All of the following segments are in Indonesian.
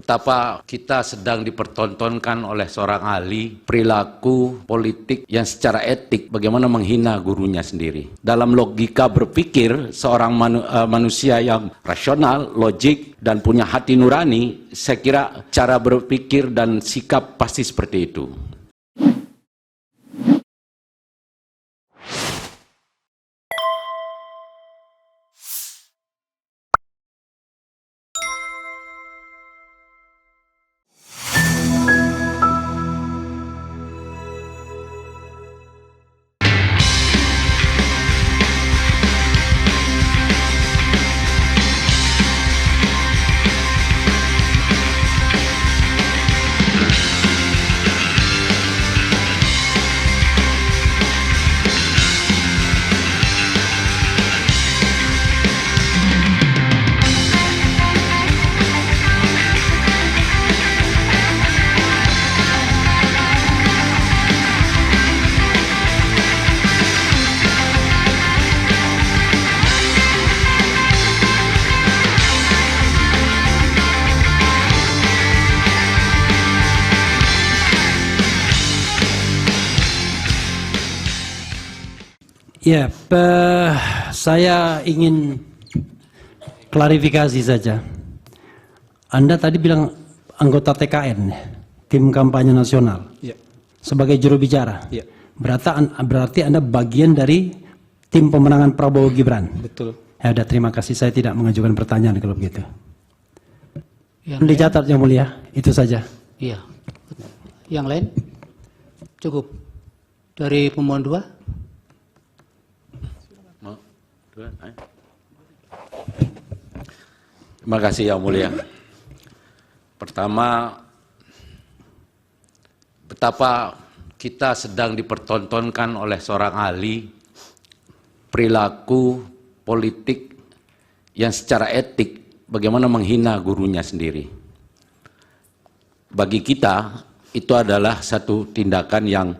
betapa kita sedang dipertontonkan oleh seorang ahli perilaku politik yang secara etik bagaimana menghina gurunya sendiri. Dalam logika berpikir seorang manusia yang rasional, logik, dan punya hati nurani, saya kira cara berpikir dan sikap pasti seperti itu. Ya, saya ingin klarifikasi saja. Anda tadi bilang anggota TKN, Tim Kampanye Nasional, ya, sebagai juru bicara. Ya. Berarti Anda bagian dari tim pemenangan Prabowo Gibran. Betul. Ya udah, terima kasih. Saya tidak mengajukan pertanyaan kalau begitu. Dicatat Yang Mulia, itu saja. Iya. Yang lain? Cukup. Dari pemohon 2. Terima kasih Yang Mulia. Pertama, betapa kita sedang dipertontonkan oleh seorang ahli perilaku politik yang secara etik bagaimana menghina gurunya sendiri. Bagi kita itu adalah satu tindakan yang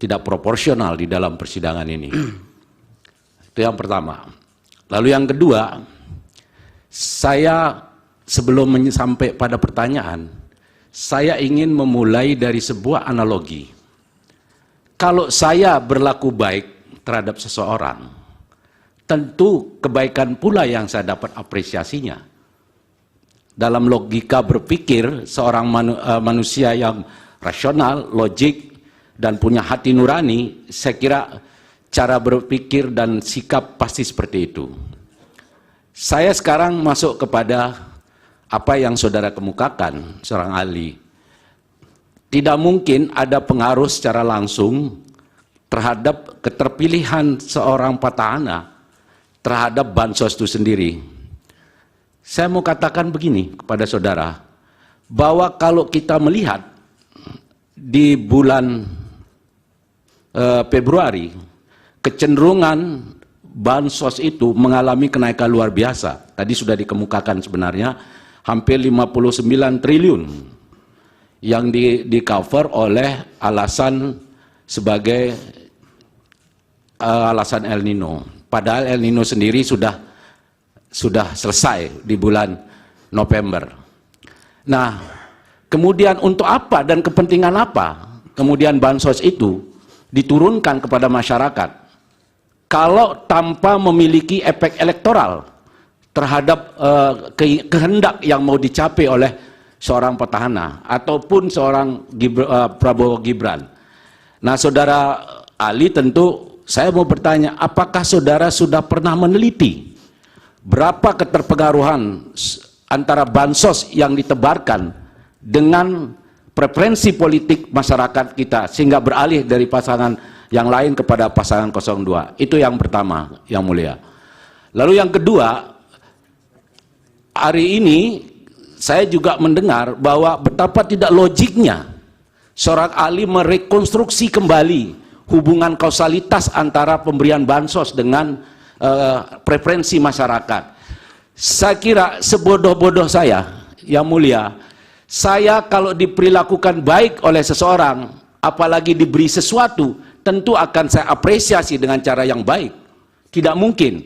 tidak proporsional di dalam persidangan ini. Itu yang pertama. Lalu yang kedua, saya sebelum sampai pada pertanyaan, saya ingin memulai dari sebuah analogi. Kalau saya berlaku baik terhadap seseorang, tentu kebaikan pula yang saya dapat apresiasinya. Dalam logika berpikir seorang manusia yang rasional, logik, dan punya hati nurani, saya kira cara berpikir dan sikap pasti seperti itu. Saya sekarang masuk kepada apa yang saudara kemukakan, seorang ahli. Tidak mungkin ada pengaruh secara langsung terhadap keterpilihan seorang petahana terhadap bansos itu sendiri. Saya mau katakan begini kepada saudara, bahwa kalau kita melihat di bulan Februari, kecenderungan bansos itu mengalami kenaikan luar biasa. Tadi sudah dikemukakan sebenarnya hampir 59 triliun yang di cover oleh alasan sebagai alasan El Nino. Padahal El Nino sendiri sudah selesai di bulan November. Nah, kemudian untuk apa dan kepentingan apa kemudian bansos itu diturunkan kepada masyarakat kalau tanpa memiliki efek elektoral terhadap kehendak yang mau dicapai oleh seorang petahana ataupun seorang Prabowo Gibran. Nah, saudara ahli, tentu saya mau bertanya, apakah saudara sudah pernah meneliti berapa keterpengaruhan antara bansos yang ditebarkan dengan preferensi politik masyarakat kita sehingga beralih dari pasangan yang lain kepada pasangan 02. Itu yang pertama, Yang Mulia. Lalu yang kedua, hari ini saya juga mendengar bahwa betapa tidak logiknya seorang ahli merekonstruksi kembali hubungan kausalitas antara pemberian bansos dengan preferensi masyarakat. Saya kira sebodoh-bodoh saya, Yang Mulia, saya kalau diperlakukan baik oleh seseorang, apalagi diberi sesuatu, tentu akan saya apresiasi dengan cara yang baik. Tidak mungkin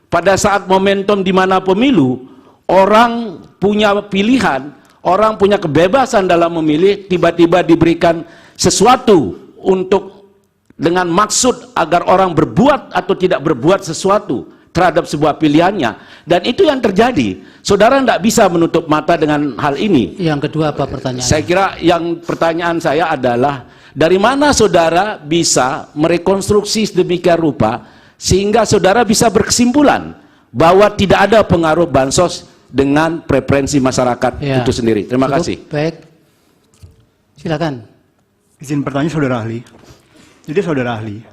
pada saat momentum di mana pemilu, orang punya pilihan, Orang punya kebebasan dalam memilih, tiba-tiba diberikan sesuatu untuk dengan maksud agar orang berbuat atau tidak berbuat sesuatu terhadap sebuah pilihannya. Dan itu yang terjadi. Saudara tidak bisa menutup mata dengan hal ini. Yang kedua apa pertanyaan? Saya kira yang pertanyaan saya adalah, dari mana saudara bisa merekonstruksi sedemikian rupa sehingga saudara bisa berkesimpulan bahwa tidak ada pengaruh bansos dengan preferensi masyarakat itu sendiri. Terima kasih. Baik. Silakan. Izin bertanya saudara ahli. Jadi saudara ahli,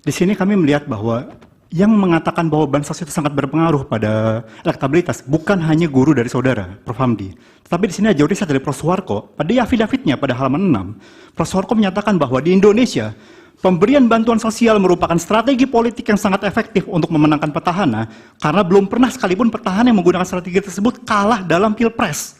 di sini kami melihat bahwa yang mengatakan bahwa bansos itu sangat berpengaruh pada elektabilitas bukan hanya guru dari saudara, Prof. Hamdi. Tetapi di sini ada riset dari Prof. Suwarko, pada afidavitnya pada halaman 6, Prof. Suwarko menyatakan bahwa di Indonesia, pemberian bantuan sosial merupakan strategi politik yang sangat efektif untuk memenangkan petahana, karena belum pernah sekalipun petahana yang menggunakan strategi tersebut kalah dalam pilpres.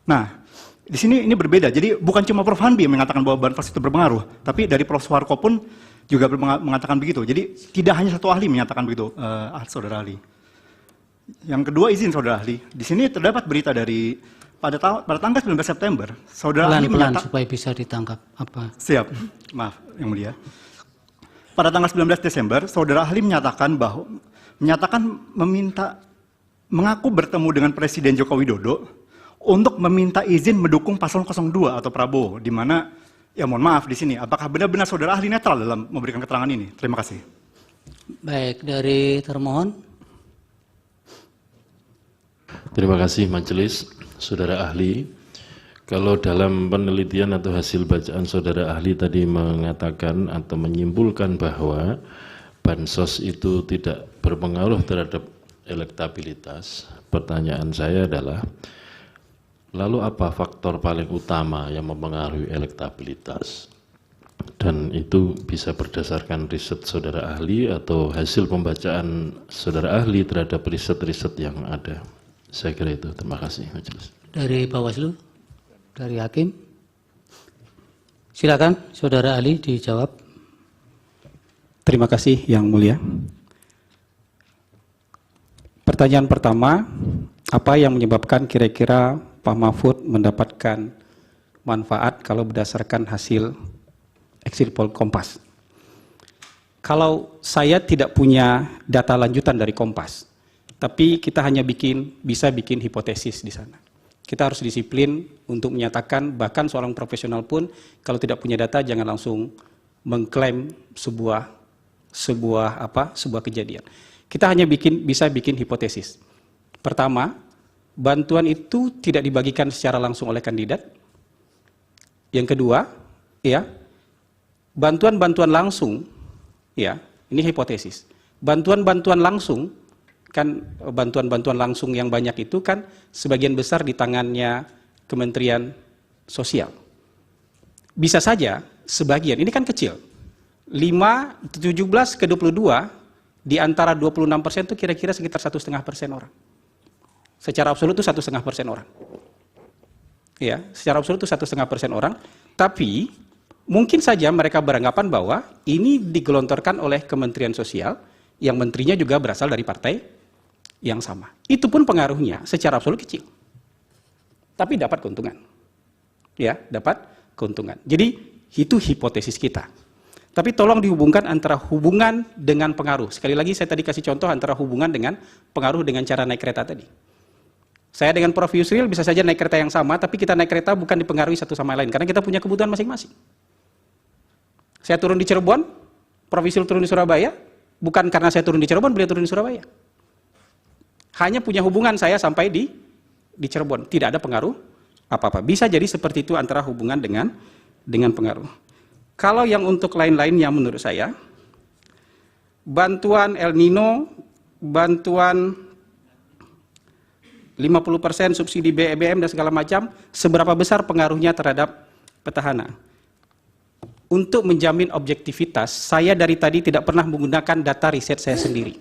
Nah, di sini ini berbeda. Jadi bukan cuma Prof. Hamdi yang mengatakan bahwa bansos itu berpengaruh, tapi dari Prof. Suwarko pun juga mengatakan begitu. Jadi tidak hanya satu ahli menyatakan begitu, saudara ahli. Yang kedua, izin saudara ahli, di sini terdapat berita dari pada tanggal 19 September, saudara ahli menyatakan supaya bisa ditangkap apa? Siap, maaf yang mulia. Pada tanggal 19 Desember, saudara ahli menyatakan mengaku bertemu dengan Presiden Joko Widodo untuk meminta izin mendukung paslon 02 atau Prabowo, di mana ya mohon maaf di sini, apakah benar-benar saudara ahli netral dalam memberikan keterangan ini? Terima kasih. Baik, dari termohon. Terima kasih majelis, saudara ahli. Kalau dalam penelitian atau hasil bacaan saudara ahli tadi mengatakan atau menyimpulkan bahwa bansos itu tidak berpengaruh terhadap elektabilitas, pertanyaan saya adalah, lalu apa faktor paling utama yang mempengaruhi elektabilitas? Dan itu bisa berdasarkan riset saudara ahli atau hasil pembacaan saudara ahli terhadap riset-riset yang ada. Saya kira itu. Terima kasih majelis. Dari Bawaslu, dari Hakim. Silakan saudara ahli dijawab. Terima kasih yang mulia. Pertanyaan pertama, apa yang menyebabkan kira-kira Pak Mahfud mendapatkan manfaat kalau berdasarkan hasil exit poll Kompas? Kalau saya tidak punya data lanjutan dari Kompas, tapi kita hanya bisa bikin hipotesis di sana. Kita harus disiplin untuk menyatakan, bahkan seorang profesional pun kalau tidak punya data jangan langsung mengklaim sebuah kejadian. Kita hanya bisa bikin hipotesis. Pertama, bantuan itu tidak dibagikan secara langsung oleh kandidat. Yang kedua, ya, bantuan-bantuan langsung, ya, ini hipotesis. Bantuan-bantuan langsung, kan bantuan-bantuan langsung yang banyak itu kan sebagian besar di tangannya Kementerian Sosial. Bisa saja sebagian, ini kan kecil. 17 ke 22 di antara 26% itu kira-kira sekitar 1,5% orang. Secara absolut itu 1,5% orang. Ya, secara absolut itu 1,5% orang. Tapi mungkin saja mereka beranggapan bahwa ini digelontorkan oleh Kementerian Sosial yang menterinya juga berasal dari partai yang sama. Itu pun pengaruhnya secara absolut kecil. Tapi dapat keuntungan. Ya, dapat keuntungan. Jadi itu hipotesis kita. Tapi tolong dihubungkan antara hubungan dengan pengaruh. Sekali lagi saya tadi kasih contoh antara hubungan dengan pengaruh dengan cara naik kereta tadi. Saya dengan Prof. Yusril bisa saja naik kereta yang sama, tapi kita naik kereta bukan dipengaruhi satu sama lain, karena kita punya kebutuhan masing-masing. Saya turun di Cirebon, Prof. Yusril turun di Surabaya, bukan karena saya turun di Cirebon, beliau turun di Surabaya. Hanya punya hubungan saya sampai di Cirebon, tidak ada pengaruh apa-apa. Bisa jadi seperti itu antara hubungan dengan pengaruh. Kalau yang untuk lain-lainnya menurut saya, bantuan El Nino, bantuan 50% subsidi BBM dan segala macam, seberapa besar pengaruhnya terhadap petahana? Untuk menjamin objektivitas, saya dari tadi tidak pernah menggunakan data riset saya sendiri.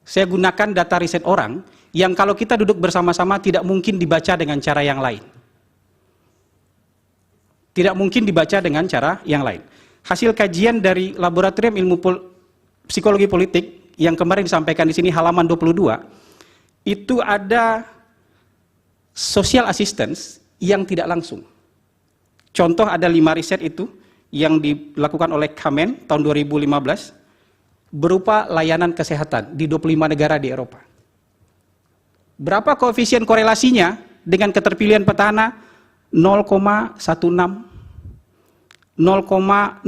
Saya gunakan data riset orang yang kalau kita duduk bersama-sama tidak mungkin dibaca dengan cara yang lain. Tidak mungkin dibaca dengan cara yang lain. Hasil kajian dari Laboratorium Ilmu Psikologi Politik yang kemarin disampaikan di sini halaman 22, itu ada social assistance yang tidak langsung. Contoh ada 5 riset itu yang dilakukan oleh Kamen tahun 2015 berupa layanan kesehatan di 25 negara di Eropa. Berapa koefisien korelasinya dengan keterpilihan petahana? 0,16, 0,056,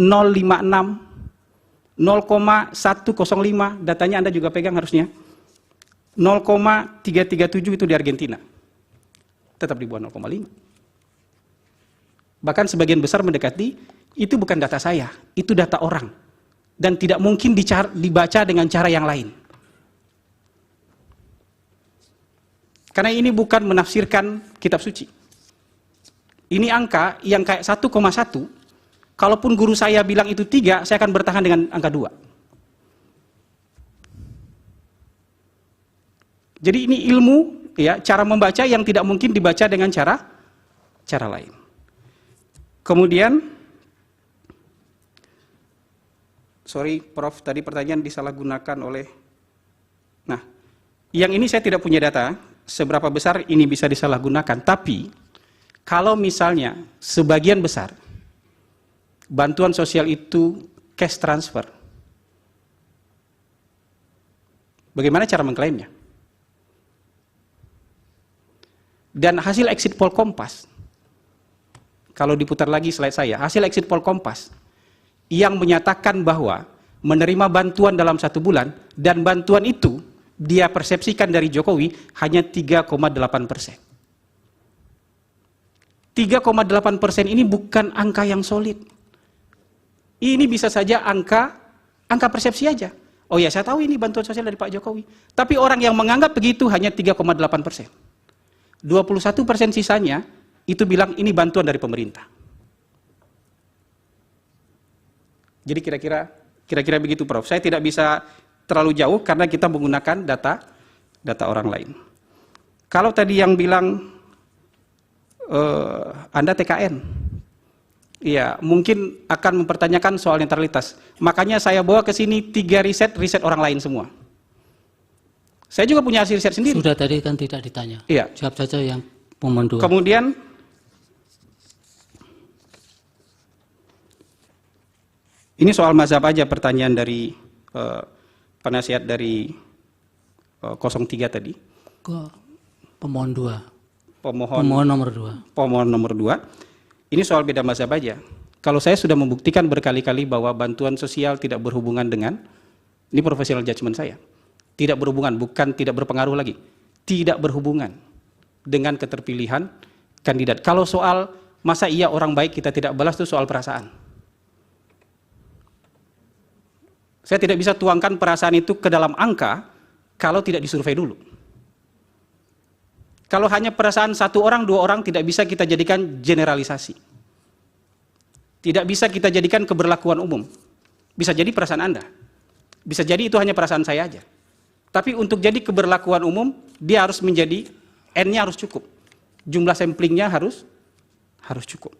0,105, datanya Anda juga pegang harusnya. 0,337 itu di Argentina. Tetap di bawah 0,5. Bahkan sebagian besar mendekati, itu bukan data saya, itu data orang. Dan tidak mungkin dibaca dengan cara yang lain. Karena ini bukan menafsirkan kitab suci. Ini angka yang kayak 1,1, kalaupun guru saya bilang itu 3, saya akan bertahan dengan angka 2. Jadi ini ilmu, ya, cara membaca yang tidak mungkin dibaca dengan cara lain. Kemudian, sorry Prof, tadi pertanyaan disalahgunakan oleh, nah, yang ini saya tidak punya data, seberapa besar ini bisa disalahgunakan, tapi kalau misalnya sebagian besar bantuan sosial itu cash transfer, bagaimana cara mengklaimnya? Dan hasil exit poll Kompas, kalau diputar lagi slide saya, hasil exit poll Kompas yang menyatakan bahwa menerima bantuan dalam 1 bulan dan bantuan itu dia persepsikan dari Jokowi hanya 3,8%. 3,8% ini bukan angka yang solid. Ini bisa saja angka persepsi aja. Oh ya, saya tahu ini bantuan sosial dari Pak Jokowi. Tapi orang yang menganggap begitu hanya 3,8%. 21% sisanya itu bilang ini bantuan dari pemerintah. Jadi kira-kira begitu Prof. Saya tidak bisa terlalu jauh karena kita menggunakan data orang lain. Kalau tadi yang bilang Anda TKN, iya, mungkin akan mempertanyakan soal netralitas. Makanya saya bawa ke sini 3 riset orang lain semua. Saya juga punya hasil riset sendiri. Sudah tadi kan tidak ditanya. Iya. Jawab saja yang pemohon 2. Kemudian ini soal mazhab aja pertanyaan dari penasihat dari 03 tadi. Pemohon 2. Pemohon nomor 2. Ini soal beda mazhab aja. Kalau saya sudah membuktikan berkali-kali bahwa bantuan sosial tidak berhubungan dengan, ini professional judgment saya, tidak berhubungan, bukan tidak berpengaruh lagi, tidak berhubungan dengan keterpilihan kandidat. Kalau soal masa iya orang baik kita tidak balas, itu soal perasaan. Saya tidak bisa tuangkan perasaan itu ke dalam angka kalau tidak disurvei dulu. Kalau hanya perasaan 1 orang, 2 orang tidak bisa kita jadikan generalisasi. Tidak bisa kita jadikan keberlakuan umum. Bisa jadi perasaan Anda. Bisa jadi itu hanya perasaan saya aja. Tapi untuk jadi keberlakuan umum, dia harus menjadi, N-nya harus cukup. Jumlah samplingnya harus cukup.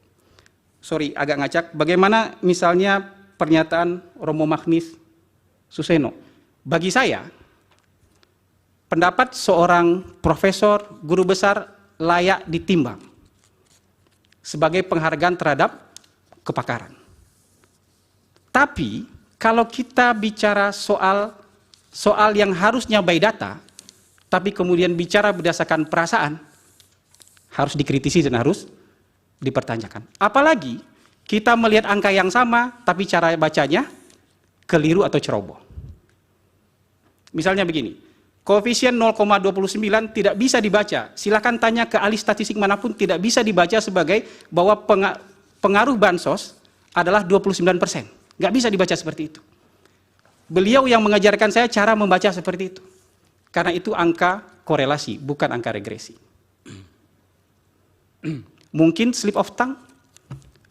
Sorry, agak ngacak. Bagaimana misalnya pernyataan Romo Magnis Suseno? Bagi saya, pendapat seorang profesor, guru besar layak ditimbang sebagai penghargaan terhadap kepakaran. Tapi, kalau kita bicara soal yang harusnya by data, tapi kemudian bicara berdasarkan perasaan, harus dikritisi dan harus dipertanyakan. Apalagi kita melihat angka yang sama, tapi cara bacanya keliru atau ceroboh. Misalnya begini, koefisien 0,29 tidak bisa dibaca. Silakan tanya ke ahli statistik manapun, tidak bisa dibaca sebagai bahwa pengaruh bansos adalah 29%. Nggak bisa dibaca seperti itu. Beliau yang mengajarkan saya cara membaca seperti itu. Karena itu angka korelasi, bukan angka regresi. Mungkin slip of tongue,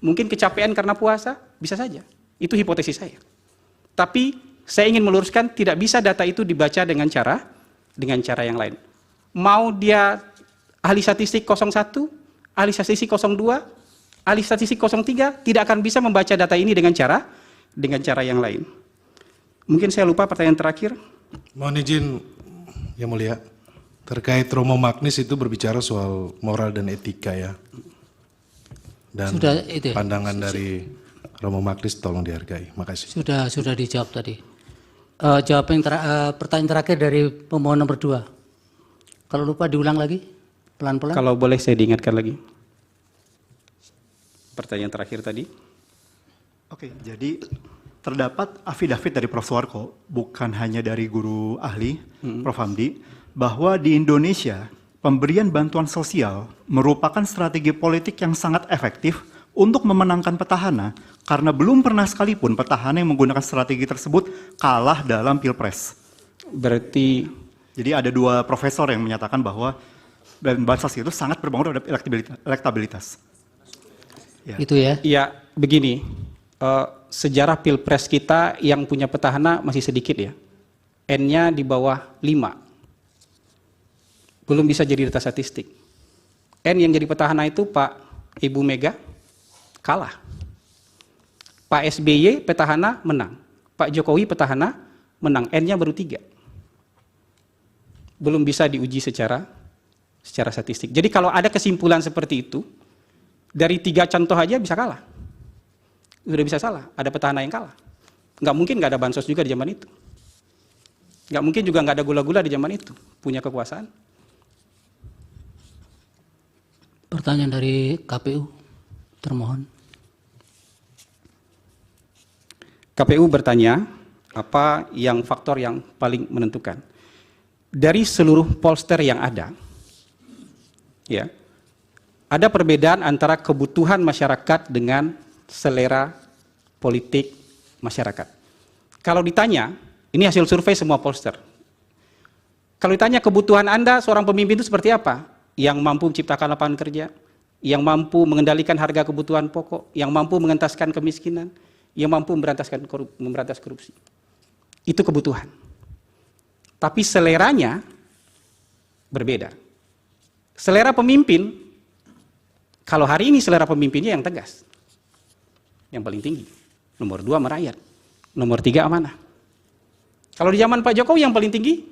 mungkin kecapean karena puasa, bisa saja. Itu hipotesis saya. Tapi saya ingin meluruskan, tidak bisa data itu dibaca dengan cara yang lain. Mau dia ahli statistik 01, ahli statistik 02, ahli statistik 03, tidak akan bisa membaca data ini dengan cara yang lain. Mungkin saya lupa pertanyaan terakhir. Mohon izin, Yang Mulia. Terkait Romo Magnis itu berbicara soal moral dan etika ya. Dan Sudah itu ya? pandangan dari Romo Magnis tolong dihargai. Makasih. Sudah dijawab tadi. Pertanyaan terakhir dari pemohon nomor 2. Kalau lupa diulang lagi, pelan-pelan. Kalau boleh saya diingatkan lagi. Pertanyaan terakhir tadi. Oke, jadi terdapat afidavit dari Prof. Suwarko, bukan hanya dari guru ahli, Prof. Hamdi, bahwa di Indonesia pemberian bantuan sosial merupakan strategi politik yang sangat efektif untuk memenangkan petahana, karena belum pernah sekalipun petahana yang menggunakan strategi tersebut kalah dalam pilpres. Berarti Jadi ada 2 profesor yang menyatakan bahwa bansos itu sangat berpengaruh terhadap elektabilitas. Itu ya. ya begini, sejarah pilpres kita yang punya petahana masih sedikit ya. N-nya di bawah 5. Belum bisa jadi data statistik. N yang jadi petahana itu Pak Ibu Mega kalah. Pak SBY petahana menang. Pak Jokowi petahana menang. N-nya baru 3. Belum bisa diuji secara statistik. Jadi kalau ada kesimpulan seperti itu, dari 3 contoh aja bisa kalah. Sudah bisa salah, ada petahana yang kalah. Nggak mungkin nggak ada bansos juga di zaman itu. Nggak mungkin juga nggak ada gula-gula di zaman itu, punya kekuasaan. Pertanyaan dari KPU, termohon. KPU bertanya, apa yang faktor yang paling menentukan? Dari seluruh pollster yang ada, ya, ada perbedaan antara kebutuhan masyarakat dengan selera politik masyarakat. Kalau ditanya, ini hasil survei semua pollster. Kalau ditanya kebutuhan Anda seorang pemimpin itu seperti apa? Yang mampu menciptakan lapangan kerja, yang mampu mengendalikan harga kebutuhan pokok, yang mampu mengentaskan kemiskinan, yang mampu memberantas korupsi. Itu kebutuhan. Tapi seleranya berbeda. Selera pemimpin, kalau hari ini selera pemimpinnya yang tegas, yang paling tinggi. Nomor 2 merakyat, nomor 3 amanah. Kalau di zaman Pak Jokowi yang paling tinggi,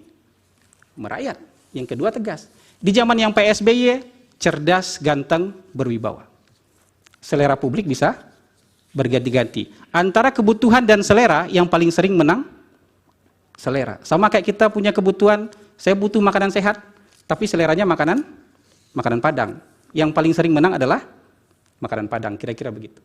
merakyat, yang kedua tegas. Di zaman yang PSBY, cerdas, ganteng, berwibawa. Selera publik bisa berganti-ganti. Antara kebutuhan dan selera, yang paling sering menang, selera. Sama kayak kita punya kebutuhan, saya butuh makanan sehat, tapi seleranya makanan Padang. Yang paling sering menang adalah makanan Padang, kira-kira begitu.